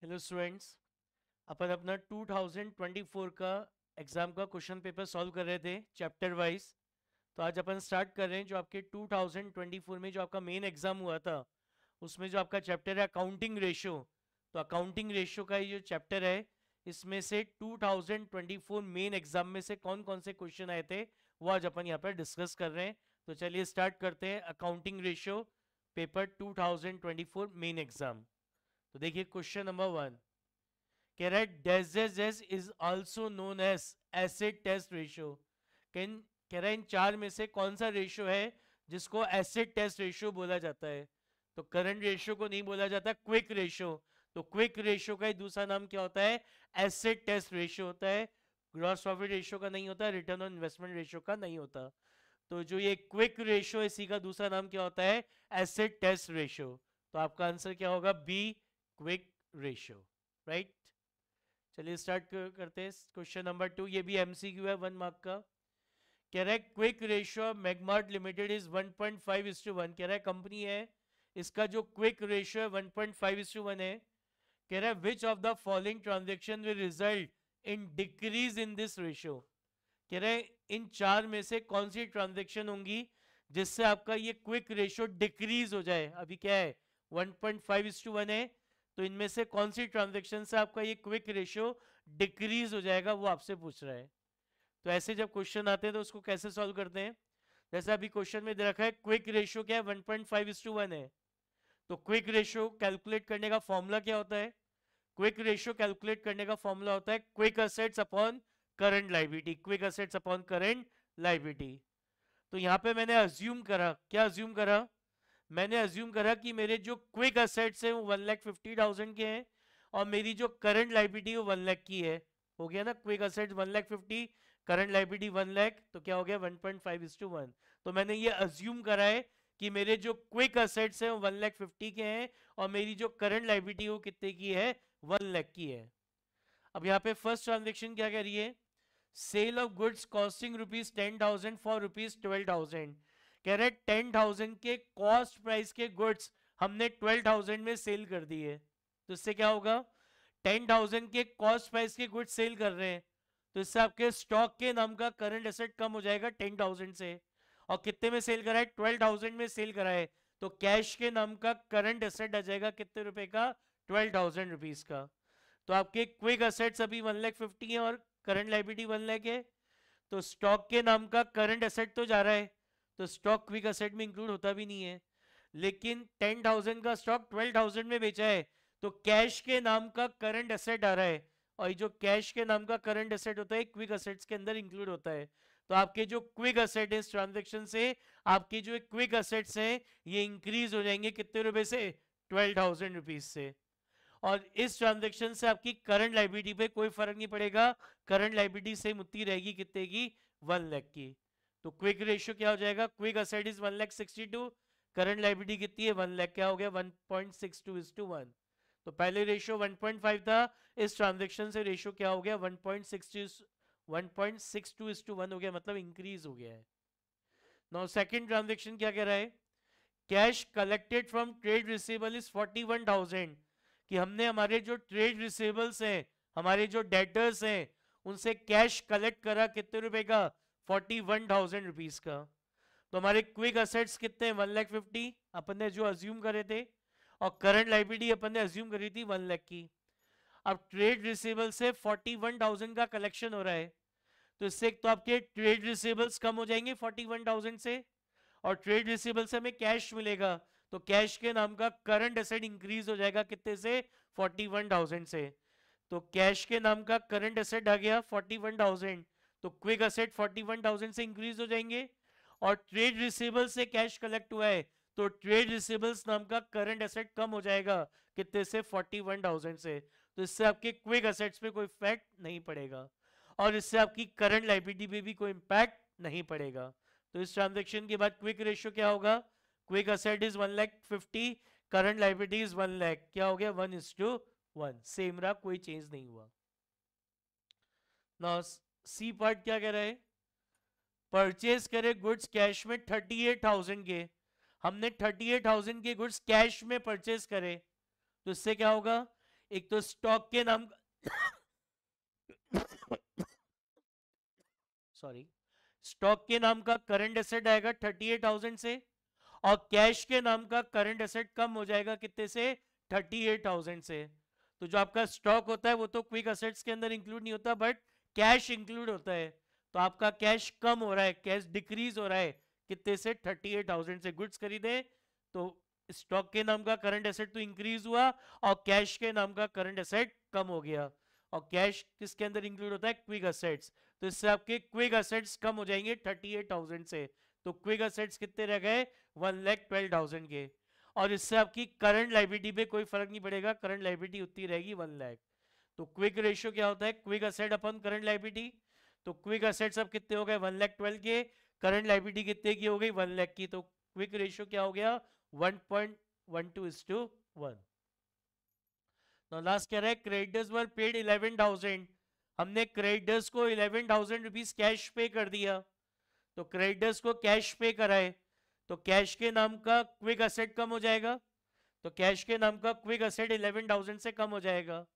Hello students, अपन अपना 2024 का exam का क्वेश्चन पेपर सॉल्व कर रहे थे चैप्टर वाइज। तो आज अपन स्टार्ट कर रहे हैं जो आपके 2024 में जो आपका मेन एग्जाम हुआ था, उसमें जो आपका चैप्टर है अकाउंटिंग रेशियो। तो अकाउंटिंग रेशियो का ये जो चैप्टर है, इसमें से 2024 मेन एग्जाम में से कौन कौन से क्वेश्चन आए थे वो आज अपन यहाँ पर डिस्कस कर रहे हैं। तो चलिए स्टार्ट करते हैं accounting ratio paper 2024 main exam. तो देखिए क्वेश्चन नंबर 1 कह रहा है डेजेजेस is also known as acid test ratio. कह रहा है इन चार में से कौन सा रेशियो है जिसको एसिड टेस्ट रेशियो बोला जाता है। तो करंट रेशियो को नहीं बोला जाता, क्विक रेशियो। तो क्विक रेशियो का ही दूसरा नाम क्या होता है? एसिड टेस्ट रेशियो होता है। ग्रॉस प्रॉफिट रेशियो का नहीं होता, रिटर्न ऑन इन्वेस्टमेंट रेशियो का नहीं होता। तो जो ये क्विक रेशियो है, इसी का दूसरा नाम क्या होता है? Acid test ratio. तो आपका आंसर क्या होगा? B, quick ratio. राइट, चलिए स्टार्ट करते हैं क्वेश्चन नंबर 2। ये भी एमसीक्यू है 1 मार्क का। कह रहा है क्विक रेशियो मैगमार्ट लिमिटेड इज 1.5:1। कह रहा है कंपनी है, इसका जो क्विक रेशियो है 1.5:1 है। कह रहा है which of the following transaction will result in decrease in this ratio. कह रहे हैं इन चार में से कौन सी ट्रांजेक्शन होंगी जिससे आपका ये क्विक रेशियो डिक्रीज हो जाए। अभी क्या है? 1.5:1 है। तो इनमें से कौन सी ट्रांजेक्शन से आपका ये क्विक रेशियो डिक्रीज हो जाएगा, वो आपसे पूछ रहा है। तो ऐसे जब क्वेश्चन आते हैं तो उसको कैसे सॉल्व करते हैं? जैसे अभी क्वेश्चन में दे रखा है क्विक रेशियो क्या है? 1.5:1 है। तो क्विक रेशियो कैलकुलेट करने का फॉर्मूला क्या होता है? क्विक रेशियो कैलकुलेट करने का फॉर्मूला होता है quick assets upon current liability. Quick assets upon current liability. तो यहाँ पे मैंने अज्यूम करा, क्या अज्यूम करा? मैंने अज्यूम करा कि मेरे जो क्विक असेट्स है वो 1,50,000 के हैं और मेरी जो करंट लाइबिलिटी वो 1 लाख की है। हो गया ना? Quick assets 1,50,000, current liability 1 lakh, तो क्या हो गया? 1.5:1। तो मैंने ये अज्यूम करा है कि मेरे जो क्विक असेट्स हैं वो 1,50,000 के हैं और मेरी जो करंट लाइबिलिटी वो कितने की है? 1 लाख की है। अब यहाँ पे फर्स्ट ट्रांजेक्शन क्या कह रही है? Sale of goods costing ₹10,000 for ₹12,000। कह रहे 10,000 के कॉस्ट प्राइस के गुड्स हमने 12,000 में सेल कर दिए। तो इससे क्या होगा? 10,000 के कॉस्ट प्राइस के गुड्स सेल कर रहे हैं, तो इससे आपके स्टॉक के नाम का करंट एसेट कम हो जाएगा 10,000 से। और कितने में सेल करा है? 12,000 में सेल करा है। तो कैश के नाम का करंट एसेट आ जाएगा कितने रुपए का? 12,000 रुपीज का। तो आपके क्विक असेट्स अभी 1,50,000 है और करंट लाइबिलिटी 1 लाख है। तो स्टॉक के नाम का करंट एसेट तो जा रहा है, तो स्टॉक क्विक असेट में इंक्लूड होता भी नहीं है। लेकिन 10,000 का स्टॉक 12,000 में बेचा है, तो कैश के नाम का करंट एसेट आ रहा है। और जो कैश के नाम का करंट एसेट होता है क्विक असेट्स के अंदर इंक्लूड होता है। तो आपके जो क्विक असेट है इस ट्रांजेक्शन से, आपके जो क्विक असेट्स हैं ये इंक्रीज हो जाएंगे कितने रुपए से? 12,000 रुपीज से। और इस ट्रांजेक्शन से आपकी करंट लाइबिलिटी पे कोई फर्क नहीं पड़ेगा। करंट लाइबिलिटी सेम उतनी रहेगी कितने की? 1 लाख की। तो क्विक रेशियो क्या हो जाएगा? Quick asset is 1,62,000, current liability कितनी है? 1 लाख। क्या हो गया? 1.62:1। तो पहले रेशियो 1.5 था, इस ट्रांजेक्शन से रेशियो क्या हो गया? 1.62:1 हो गया, मतलब इंक्रीज हो गया है। नाउ सेकंड ट्रांजेक्शन क्या कह रहा है? Cash collected from trade receivable is 41,000। कि हमने हमारे जो ट्रेड रिसीवेबल्स हैं, हमारे जो डेटर्स हैं, उनसे कैश कलेक्ट करा कितने रुपए का? 41,000 रुपीज का। तो हमारे क्विक असेट्स कितने हैं? 1,50,000 अपन ने जो अज्यूम करे थे, और करंट लाइबिलिटी अपन ने अज्यूम करी थी 1 लाख की। अब ट्रेड रिसीवेबल से 41,000 का कलेक्शन हो रहा है, तो इससे एक तो आपके ट्रेड रिसीवेबल्स कम हो जाएंगे 41,000 से, और ट्रेड रिसीवेबल से हमें कैश मिलेगा। तो कैश के नाम का करंट एसेट इंक्रीज हो जाएगा कितने से? 41,000 से। तो कैश के नाम का करंट एसेट आ गया 41,000, तो क्विक एसेट 41,000 से इंक्रीज हो जाएंगे। और ट्रेड रिसीवेबल से कैश कलेक्ट हुआ है, तो ट्रेड रिसीवेबल्स नाम का करंट एसेट कम हो जाएगा कितने से? 41,000 से। तो इससे आपके क्विक एसेट्स पे कोई इफेक्ट नहीं पड़ेगा और इससे आपकी करंट लाइबिलिटी पे भी कोई इंपैक्ट नहीं पड़ेगा। तो इस ट्रांजेक्शन के बाद क्विक रेशियो क्या होगा? Quick asset is 1,50,000, current liability is 1 lakh. क्या हो गया? 1:1, सेम रहा, कोई चेंज नहीं हुआ। नाउ सी पार्ट क्या कह रहा है? परचेज करे गुड्स कैश में 38,000 के। हमने 38,000 के गुड्स कैश में परचेज करे, तो इससे क्या होगा? एक तो स्टॉक के नाम सॉरी, स्टॉक के नाम का करंट एसेट आएगा 38,000 से, और कैश के नाम का करंट एसेट कम हो जाएगा कितने से, 38,000 से। तो जो आपका स्टॉक होता है वो तो क्विक असेट्स के अंदर इंक्लूड नहीं होता, बट कैश इंक्लूड होता है। तो आपका कैश कम हो रहा है, कैश डिक्रीज हो रहा है कितने से, 38,000 से। गुड्स खरीदे तो स्टॉक के नाम का करंट एसेट तो इंक्रीज हुआ, और कैश के नाम का करंट एसेट कम हो गया। और कैश किसके अंदर इंक्लूड होता है, क्विक असेट्स। तो इससे आपके क्विक असेट्स कम हो जाएंगे 38,000 से। तो क्विक असेट्स कितने रह गए, 1,12,000 के। और इससे आपकी करंट लाइबिलिटी पे कोई फर्क नहीं पड़ेगा, करंट लाइबिलिटी उतनी रहेगी 1 लाख। तो क्विक रेशियो क्या होता है, quick asset upon current liability. तो क्विक असेट्स अब कितने हो गए, 1,12,000 के। करंट लाइबिलिटी कितने की हो गई, 1 लाख की। तो क्विक रेशियो क्या हो गया, 1.12:1। Now लास्ट कह रहा है क्रेडिटर्स वर पेड 11,000। हमने क्रेडिटर्स को 11,000 रुपीज कैश पे कर दिया। तो क्रेडिटर्स को कैश पे कराए, तो कैश के नाम का क्विक असेट कम हो जाएगा। तो कैश के नाम का क्विक असेट 11,000 से कम हो जाएगा।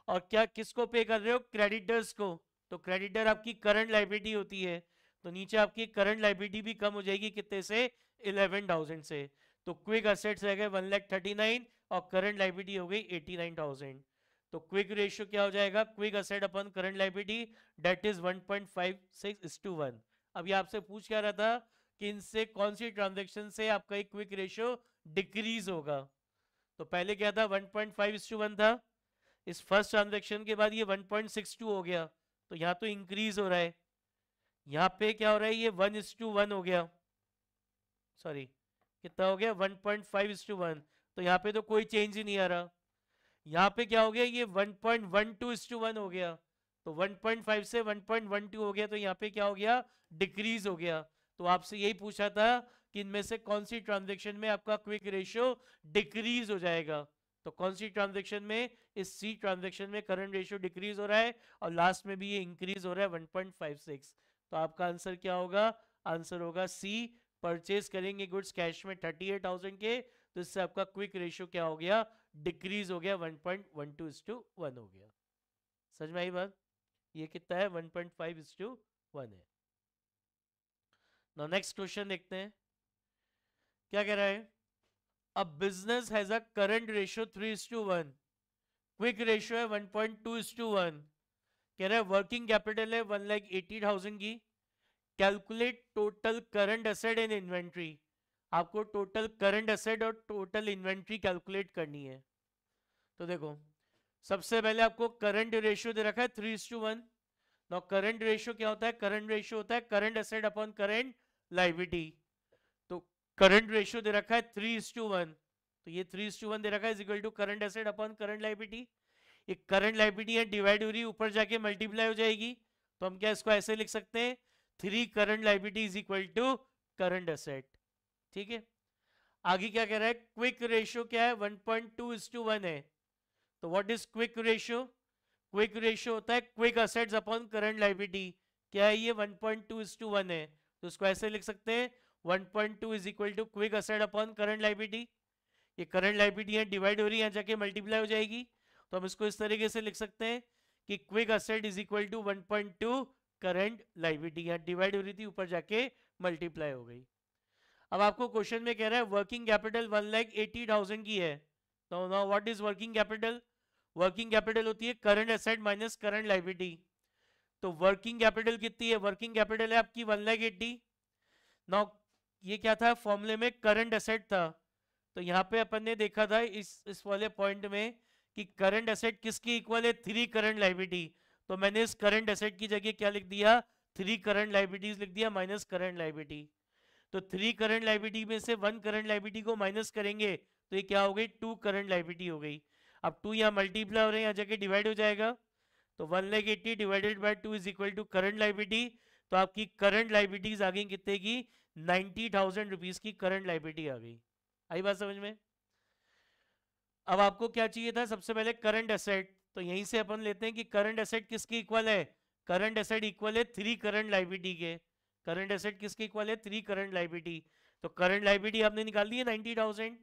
और क्या किसको पे कर रहे हो, क्रेडिटर्स को। तो क्रेडिटर आपकी करंट लाइबिलिटी होती है। तो नीचे आपकी करंट लाइबिलिटी भी कम हो जाएगी कितने से, 11,000 से। तो क्विक असेट्स रह गए 1,39,000 और करंट लाइबिलिटी हो गई 89,000। तो क्विक रेशियो क्या हो जाएगा, quick asset upon current liability, that is 1.56:1। अभी आपसे पूछ क्या रहा था कि इनसे कौन सी ट्रांजेक्शन से आपका एक क्विक रेशियो डिक्रीज होगा। तो पहले क्या था, 1.5:1 था। इस फर्स्ट ट्रांजेक्शन के बाद ये 1.62 हो गया। तो यहाँ तो इंक्रीज हो रहा है। यहाँ पे क्या हो रहा है, ये 1:1 हो गया। सॉरी, कितना हो गया, 1.5:1। तो यहाँ पे तो कोई चेंज ही नहीं आ रहा। यहाँ पे क्या हो गया, ये 1.12:1 हो गया। तो 1.5 से 1.12 हो गया। तो यहाँ पे क्या हो गया, डिक्रीज हो गया। तो आपसे यही पूछा था कि इनमें से कौन सी ट्रांजेक्शन में आपका क्विक रेशियो डिक्रीज हो जाएगा। तो कौन सी ट्रांजेक्शन में, इस सी ट्रांजेक्शन में करंट रेशियो डिक्रीज हो रहा है, और लास्ट में भी ये इंक्रीज हो रहा है 1.56। तो आपका आंसर क्या होगा, आंसर होगा सी। परचेज करेंगे गुड्स कैश में 38,000 के, तो इससे आपका क्विक रेशियो क्या हो गया, डिक्रीज हो गया, 1.12:1 हो गया। समझ में आई बात, ये कितना है, 1.5:1 है। नाउ नेक्स्ट क्वेश्चन देखते हैं क्या कह रहा है। A business has a current ratio 3:1, quick ratio है 1.2:1। कह रहा है वर्किंग कैपिटल है 1,80,000 की। Calculate total current asset and inventory. आपको टोटल करंट एसेट और टोटल इन्वेंट्री कैलकुलेट करनी है। तो देखो, सबसे पहले आपको करंट रेशियो दे रखा है 3:1। नाउ करंट रेशियो क्या होता है, करंट रेशियो होता है current asset upon current liability. तो करंट रेशियो दे रखा है 3:1। तो ये 3:1 दे रखा है, is equal to current asset upon current liability. ये करंट लाइबिलिटी है, डिवाइड हो रही है, ऊपर जाके मल्टीप्लाई हो जाएगी। तो हम क्या इसको ऐसे लिख सकते हैं, 3 current liability is equal to current asset. ठीक है, आगे क्या कह रहा है, क्विक रेशियो क्या है, 1.2:1 है। तो what is quick ratio, quick ratio होता है quick assets upon current liability. क्या है ये, 1.2:1 है। तो इसको ऐसे लिख सकते हैं, 1.2 is equal to quick asset upon current liability. ये करंट लाइबिलिटी है, डिवाइड हो रही है, यहाँ जाके मल्टीप्लाई हो जाएगी। तो हम इसको इस तरीके से लिख सकते हैं कि quick asset is equal to 1.2 current liability. यहाँ डिवाइड हो रही थी, ऊपर जाके मल्टीप्लाई हो गई। अब आपको क्वेश्चन में कह रहा है वर्किंग कैपिटल 1,80,000 की है। तो now what is working capital, working capital होती है current asset minus current liability. तो वर्किंग कैपिटल कितनी है, वर्किंग कैपिटल है आपकी 1,80,000। नाउ ये क्या था, फॉर्मूले में करंट एसेट था। तो यहाँ पे अपन ने देखा था इस वाले पॉइंट में कि करंट एसेट किसकी इक्वल है, 3 करंट लाइबिलिटी। तो मैंने इस करंट एसेट की जगह क्या लिख दिया, 3 करंट लाइबिलिटीज लिख दिया माइनस करंट लाइबिलिटी। तो 3 करंट लाइबिलिटी में से 1 करंट लाइबिलिटी को माइनस करेंगे तो ये क्या हो गई, 2 करंट लाइबिलिटी हो गई। अब 2 यहाँ मल्टीप्लाई हो रहे हैं, यहाँ जाके डिवाइड हो जाएगा। तो 1,80,000 divided by 2 is equal to current liability. तो आपकी करंट लाइबिलिटीज आ गई कितने की, 90,000 रुपीज की करंट लाइबिलिटी आ गई। आई बात समझ में। अब आपको क्या चाहिए था, सबसे पहले करंट एसेट। तो यहीं से अपन लेते हैं कि करंट एसेट किसकी इक्वल है, करंट एसेट इक्वल है 3 करंट लाइबिलिटी के। करंट एसेट किसकी इक्वल है, 3 करंट लाइबिलिटी। तो करंट लाइबिलिटी आपने निकाल दी है 90,000।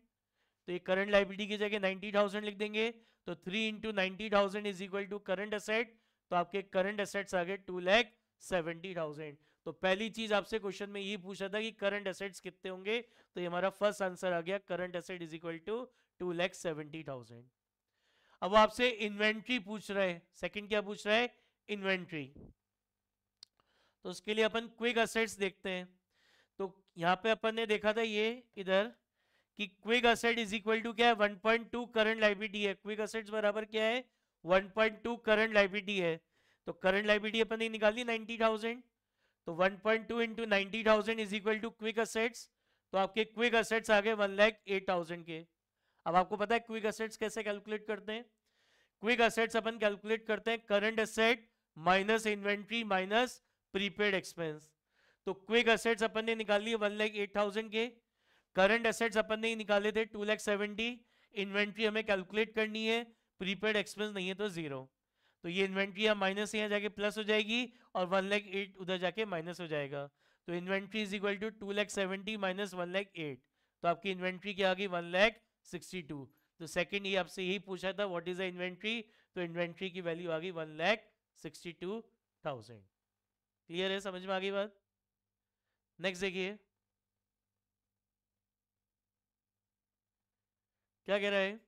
तो ये करंट लाइबिलिटी की जगह 90,000 लिख देंगे, तो 3 into 90,000 is equal to current asset, तो आपके करंट एसेट्स आ गए 2,70,000। तो पहली चीज आपसे क्वेश्चन में ये पूछा था कि करंट एसेट्स कितने होंगे, तो ये हमारा फर्स्ट आंसर आ गया, current asset is equal to 2,70,000। अब वो आपसे इन्वेंट्री पूछ रहे हैं, सेकंड क्या पूछ रहा है, इन्वेंट्री। तो उसके लिए अपन क्विक एसेट्स देखते हैं। तो यहाँ पे अपन ने देखा था ये इधर कि quick asset is equal to क्या है, 1.2 करंट लाइबिलिटी है। क्विक एसेट्स बराबर क्या है, 1.2 करंट लाइबिलिटी है। तो करंट लाइबिलिटी अपन ने निकाली 90,000, तो 1.2 into 90,000 is equal to quick assets. तो आपके क्विक एसेट्स आ गए 1,08,000 के। अब आपको पता है क्विक एसेट्स कैसे कैलकुलेट करते हैं। क्विक एसेट्स अपन कैलकुलेट करते हैं current asset minus inventory minus prepaid expense. तो क्विक एसेट्स अपन ने निकाली 1,08,000 के, करंट एसेट्स अपन ने निकाले थे 2,70,000, इन्वेंट्री हमें कैलकुलेट करनी है, प्रीपेड एक्सपेंस नहीं है तो जीरो। तो ये इन्वेंट्री यहाँ माइनस यहाँ जाके प्लस हो जाएगी और 1,08,000 उधर जाके माइनस हो जाएगा। तो inventory is equal to 2,70,000 minus 1,08,000, तो आपकी इन्वेंट्री क्या आ गई 1,62,000। तो सेकंड ये आपसे यही पूछा था व्हाट इज द इन्वेंट्री, तो इन्वेंट्री की वैल्यू आ गई 1,62,000। क्लियर है, समझ में आ गई बात। नेक्स्ट देखिए क्या कह रहा है,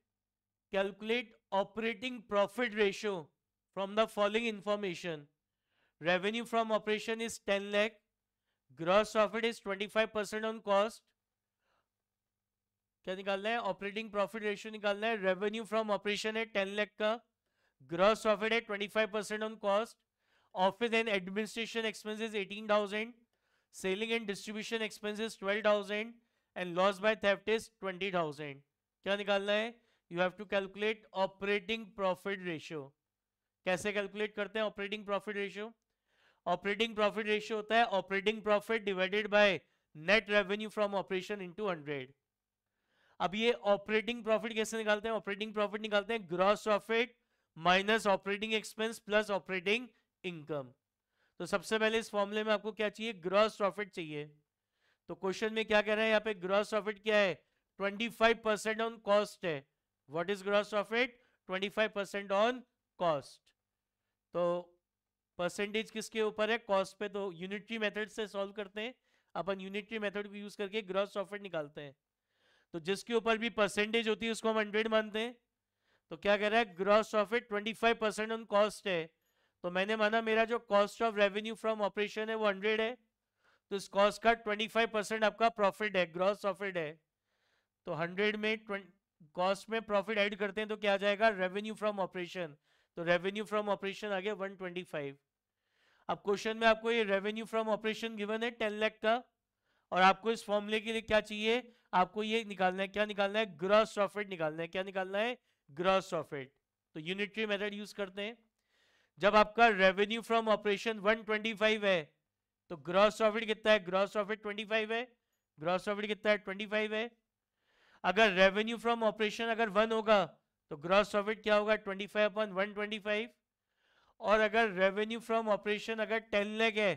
calculate operating profit ratio from the following information. Revenue from operation is 10 lakh, gross profit is 25% on cost. क्या निकालना है, ऑपरेटिंग प्रॉफिट रेशियो निकालना है। रेवेन्यू फ्रॉम ऑपरेशन है 10 लाख का, ग्रॉस प्रॉफिट है 25% on cost, office and administration expenses 18,000, selling and distribution expenses 12,000 and loss by theft is 20,000। क्या निकालना है, you have to calculate operating profit ratio. कैसे कैलकुलेट करते हैं operating profit ratio, operating profit ratio होता है operating profit divided by net revenue from operation into 100। अब ये ऑपरेटिंग प्रॉफिट कैसे निकालते हैं, ऑपरेटिंग प्रॉफिट निकालते हैं gross profit minus operating expense plus operating income. तो सबसे पहले इस फॉर्मूले में आपको क्या चाहिए, ग्रॉस प्रॉफिट चाहिए। तो क्वेश्चन में क्या कह रहा है यहाँ पे, ग्रॉस प्रॉफिट क्या है, 25% ऑन कॉस्ट है। What is gross profit, 25% on cost. तो परसेंटेज किसके ऊपर है, कॉस्ट पे। तो यूनिटरी मेथड से सॉल्व करते हैं अपन, यूनिटरी मेथड यूज करके ग्रॉस प्रॉफिट निकालते हैं। तो जिसके ऊपर भी परसेंटेज होती है उसको हम 100 मानते हैं। तो क्या कह रहा है, ग्रॉस प्रॉफिट 25% ऑन कॉस्ट है। तो मैंने माना मेरा जो cost of revenue from operation है वो 100 है, तो इस कॉस्ट का 25% आपका प्रॉफिट है, ग्रॉस प्रॉफिट है। तो 100 में कॉस्ट में प्रॉफिट ऐड करते हैं तो क्या आ जाएगा, रेवेन्यू फ्रॉम ऑपरेशन। तो रेवेन्यू फ्रॉम ऑपरेशन आ गया 125। अब क्वेश्चन में आपको ये रेवेन्यू फ्रॉम ऑपरेशन गिवन है 10 लाख का, और आपको इस फॉर्मूले के लिए क्या चाहिए, आपको ये निकालना है, क्या निकालना है, ग्रॉस प्रॉफिट निकालना है। क्या निकालना है, ग्रॉस प्रॉफिट। तो यूनिटरी मेथड यूज करते हैं। जब आपका रेवेन्यू फ्रॉम ऑपरेशन 125 है तो ग्रॉस प्रॉफिट कितना है, ग्रॉस प्रॉफिट 25 है, ग्रॉस प्रॉफिट कितना है 25 है। अगर रेवेन्यू फ्रॉम ऑपरेशन अगर 1 होगा तो ग्रॉस प्रॉफिट क्या होगा, 25/125। और अगर रेवेन्यू फ्रॉम ऑपरेशन अगर 10 लाख है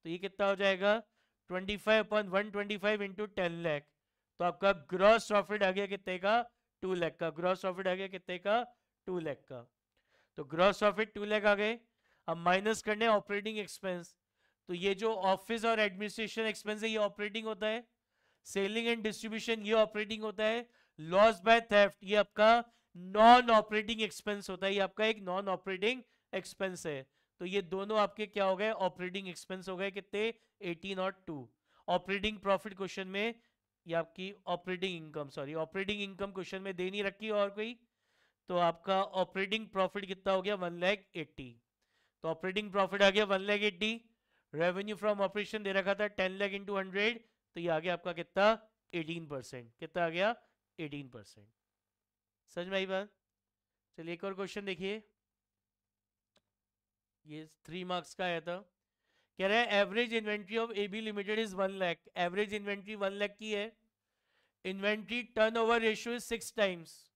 तो ये कितना हो जाएगा, 25/125 इंटू 10 लाख। तो आपका ग्रॉस प्रॉफिट आ गया कितने का, 2 लाख का। ग्रॉस प्रॉफिट आ गया कितने का, 2 लाख का। तो ग्रॉस प्रॉफिट 2 लाख आ गए। अब माइनस करने ऑपरेटिंग एक्सपेंस। तो ये जो ऑफिस और एडमिनिस्ट्रेशन एक्सपेंस है ये ऑपरेटिंग होता है, सेलिंग एंड डिस्ट्रीब्यूशन ये ऑपरेटिंग होता है, लॉस बाय थेफ्ट ये आपका नॉन ऑपरेटिंग एक्सपेंस होता है, ये आपका एक नॉन ऑपरेटिंग एक्सपेंस है। तो ये दोनों आपके क्या हो गए, ऑपरेटिंग एक्सपेंस हो गए कितने, 18 और 2। ऑपरेटिंग प्रॉफिट क्वेश्चन में ये आपकी operating income, sorry operating income question में दे नहीं रखी और कोई, तो आपका ऑपरेटिंग प्रॉफिट कितना हो गया 1,80,000। तो ऑपरेटिंग प्रॉफिट आ गया 1,80,000, रेवेन्यू फ्रॉम ऑपरेशन दे रखा था 10 लाख इंटू 100, तो ये आ गया आपका कितना 18%। कितना आ गया 18%। समझ में आई बात। चलिए एक और क्वेश्चन देखिए, ये 3 मार्क्स का आया था। कह रहा है average inventory of AB limited is 1 lakh. Average inventory 1 lakh की है, inventory turnover ratio is 6 times.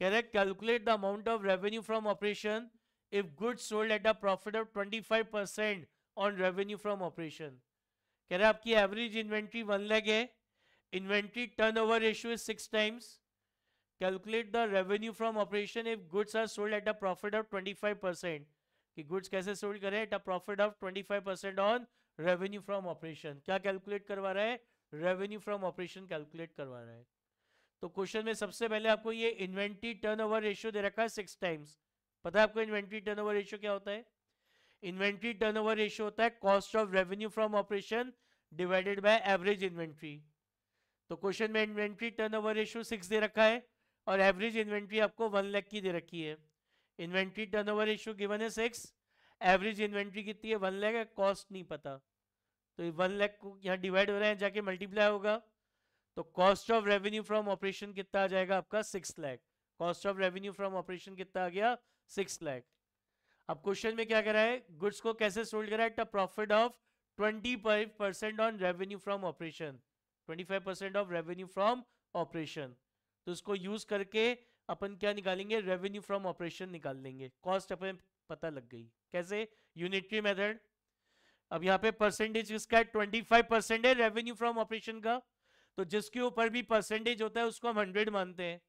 कह रहा है calculate the amount of revenue from operation if goods sold at a profit of 25% on revenue from operation. कह रहा है आपकी average inventory 1 lakh है, inventory turnover ratio is 6 times. Calculate the revenue from operation if goods are sold at a profit of 25%. कि goods कैसे sold करें eight a profit of 25% on revenue from operation. क्या calculate करवा रहा है? Revenue from operation calculate करवा रहा है. तो क्वेश्चन में सबसे पहले आपको ये इन्वेंट्री टर्नओवर रेशियो दे रखा है 6 टाइम्स. पता है आपको इन्वेंट्री टर्नओवर रेशियो क्या होता है? इन्वेंट्री टर्नओवर रेशियो होता है cost of revenue from operation divided by average inventory. तो क्वेश्चन में इन्वेंट्री टर्नओवर रेशियो 6 दे रखा है और एवरेज इन्वेंट्री आपको 1 लाख की दे रखी है. इन्वेंट्री टर्नओवर रेशियो गिवन है 6, एवरेज इन्वेंट्री कितनी है 1 लाख है, कॉस्ट नहीं पता. तो 1 लाख को यहाँ डिवाइड हो रहा है, जाके मल्टीप्लाई होगा. तो cost of revenue from operation कितना आ जाएगा आपका 6 lakh. Cost of revenue from operation कितना आ गया 6 लाख. अब क्वेश्चन में क्या करा है? गुड्स को कैसे सोल्ड करा है? Eight a profit of 25% on revenue from operation. 25% of revenue from operation. तो इसको यूज करके अपन क्या निकालेंगे? रेवेन्यू फ्रॉम ऑपरेशन निकाल लेंगे. कॉस्ट अपन पता लग गई. कैसे? Unitary method. अब यहाँ पे परसेंटेज किसका है? 25% है रेवेन्यू फ्रॉम ऑपरेशन का. तो जिसके ऊपर भी परसेंटेज होता है उसको हम 100 मानते हैं.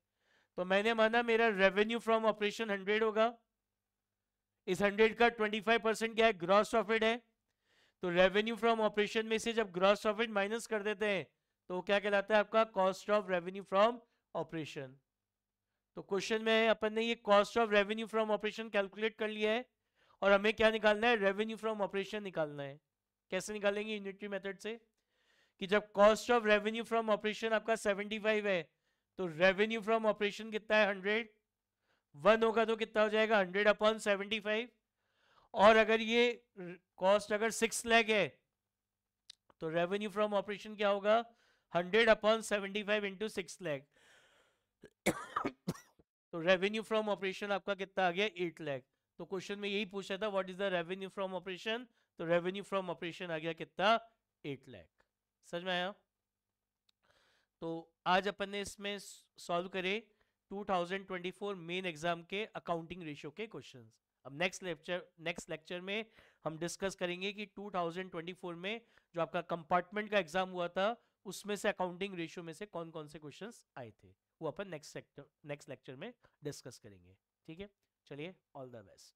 तो मैंने माना मेरा रेवेन्यू फ्रॉम ऑपरेशन 100 होगा. इस 100 का 25% क्या है? ग्रॉस प्रॉफिट है. तो रेवेन्यू फ्रॉम ऑपरेशन में से जब ग्रॉस प्रॉफिट माइनस कर देते हैं तो क्या कहलाता है आपका? Cost of revenue from operation. तो क्वेश्चन में अपन ने ये cost of revenue from operation calculate कर लिया है और हमें क्या निकालना है? रेवेन्यू फ्रॉम ऑपरेशन निकालना है. कैसे निकालेंगे? यूनिटरी मेथड से. कि जब cost of revenue from operation आपका 75 है तो रेवेन्यू फ्रॉम ऑपरेशन कितना है? 100. 1 होगा तो कितना हो जाएगा? 100 अपॉन 75. और अगर ये कॉस्ट अगर 6 लाख है तो रेवेन्यू फ्रॉम ऑपरेशन क्या होगा? 100 अपॉन 75 इंटू 6 लाख. तो रेवेन्यू फ्रॉम ऑपरेशन आपका कितना आ गया? 8 लाख. तो क्वेश्चन में यही पूछा था what is the revenue from operation. तो रेवेन्यू फ्रॉम ऑपरेशन आ गया कितना? 8 लाख. समझ में आया? तो आज अपन ने इसमें सॉल्व करे 2024 मेन एग्जाम के अकाउंटिंग रेशियो के क्वेश्चंस. अब नेक्स्ट लेक्चर में हम डिस्कस करेंगे कि 2024 में जो आपका कंपार्टमेंट का एग्जाम हुआ था उसमें से अकाउंटिंग रेशियो में से कौन कौन से क्वेश्चंस आए थे. वो अपन नेक्स्ट लेक्चर में डिस्कस करेंगे. ठीक है, चलिए, ऑल द बेस्ट.